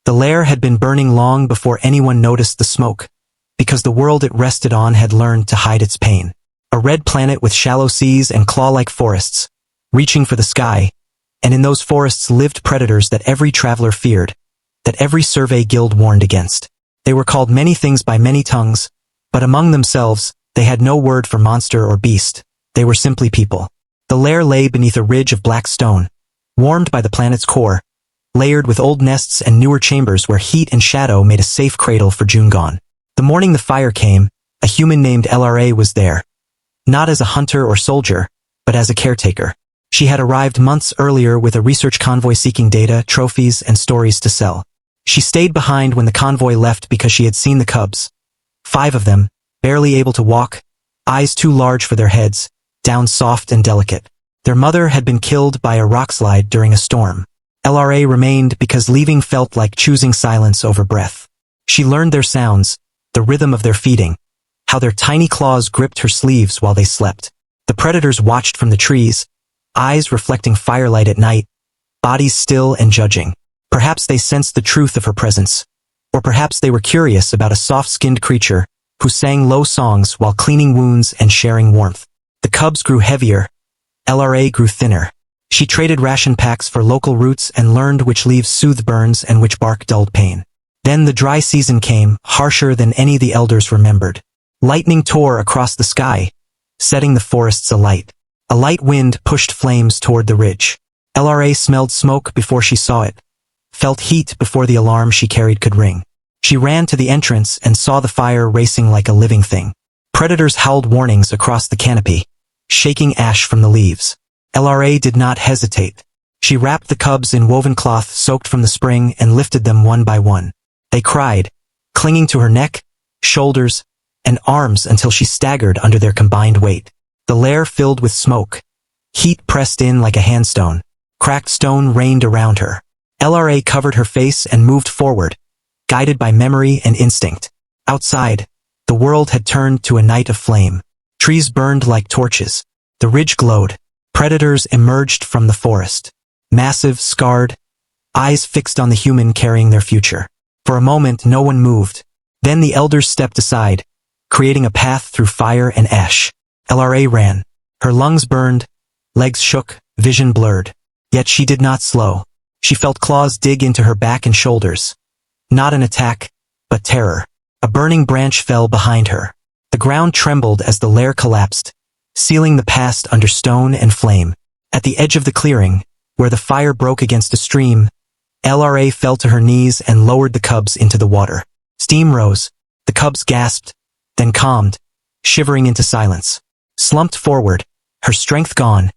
The lair had been burning long before anyone noticed the smoke, because the world it rested on had learned to hide its pain. A red planet with shallow seas and claw-like forests, reaching for the sky, and in those forests lived predators that every traveler feared, that every survey guild warned against. They were called many things by many tongues, but among themselves, they had no word for monster or beast. They were simply people. The lair lay beneath a ridge of black stone, warmed by the planet's core, layered with old nests and newer chambers where heat and shadow made a safe cradle for June gone. The morning the fire came, a human named LRA was there, not as a hunter or soldier, but as a caretaker. She had arrived months earlier with a research convoy seeking data, trophies, and stories to sell. She stayed behind when the convoy left because she had seen the cubs. 5 of them, barely able to walk, eyes too large for their heads, down soft and delicate. Their mother had been killed by a rockslide during a storm. LRA remained because leaving felt like choosing silence over breath. She learned their sounds, the rhythm of their feeding, how their tiny claws gripped her sleeves while they slept. The predators watched from the trees, eyes reflecting firelight at night, bodies still and judging. Perhaps they sensed the truth of her presence, or perhaps they were curious about a soft-skinned creature who sang low songs while cleaning wounds and sharing warmth. The cubs grew heavier, LRA grew thinner. She traded ration packs for local roots and learned which leaves soothed burns and which bark dulled pain. Then the dry season came, harsher than any the elders remembered. Lightning tore across the sky, setting the forests alight. A light wind pushed flames toward the ridge. LRA smelled smoke before she saw it, felt heat before the alarm she carried could ring. She ran to the entrance and saw the fire racing like a living thing. Predators howled warnings across the canopy, shaking ash from the leaves. LRA did not hesitate. She wrapped the cubs in woven cloth soaked from the spring and lifted them one by one. They cried, clinging to her neck, shoulders, and arms until she staggered under their combined weight. The lair filled with smoke. Heat pressed in like a handstone. Cracked stone rained around her. LRA covered her face and moved forward, guided by memory and instinct. Outside, the world had turned to a night of flame. Trees burned like torches. The ridge glowed. Predators emerged from the forest. Massive, scarred, eyes fixed on the human carrying their future. For a moment, no one moved. Then the elders stepped aside, creating a path through fire and ash. LRA ran. Her lungs burned, legs shook, vision blurred. Yet she did not slow. She felt claws dig into her back and shoulders. Not an attack, but terror. A burning branch fell behind her. The ground trembled as the lair collapsed, sealing the past under stone and flame. At the edge of the clearing, where the fire broke against a stream, LRA fell to her knees and lowered the cubs into the water. Steam rose. The cubs gasped, then calmed, shivering into silence. Slumped forward, her strength gone,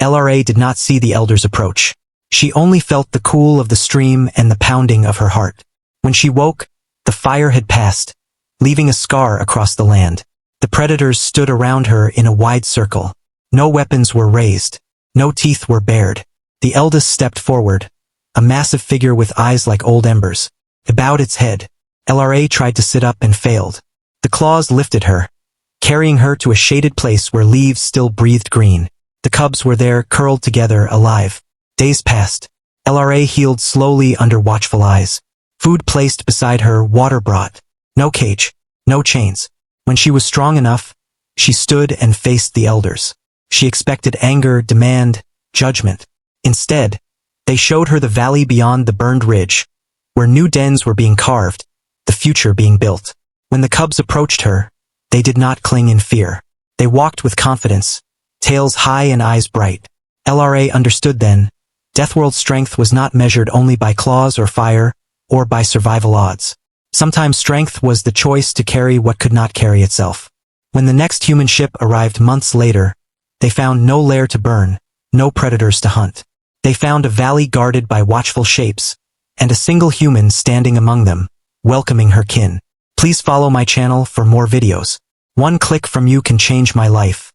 LRA did not see the elders approach. She only felt the cool of the stream and the pounding of her heart. When she woke, the fire had passed, leaving a scar across the land. The predators stood around her in a wide circle. No weapons were raised. No teeth were bared. The eldest stepped forward, a massive figure with eyes like old embers. It bowed its head. LRA tried to sit up and failed. The claws lifted her, carrying her to a shaded place where leaves still breathed green. The cubs were there, curled together, alive. Days passed. LRA healed slowly under watchful eyes. Food placed beside her, water brought. No cage, no chains. When she was strong enough, she stood and faced the elders. She expected anger, demand, judgment. Instead, they showed her the valley beyond the burned ridge, where new dens were being carved, the future being built. When the cubs approached her, they did not cling in fear. They walked with confidence, tails high and eyes bright. LRA understood then, Deathworld's strength was not measured only by claws or fire, or by survival odds. Sometimes strength was the choice to carry what could not carry itself. When the next human ship arrived months later, they found no lair to burn, no predators to hunt. They found a valley guarded by watchful shapes, and a single human standing among them, welcoming her kin. Please follow my channel for more videos. One click from you can change my life.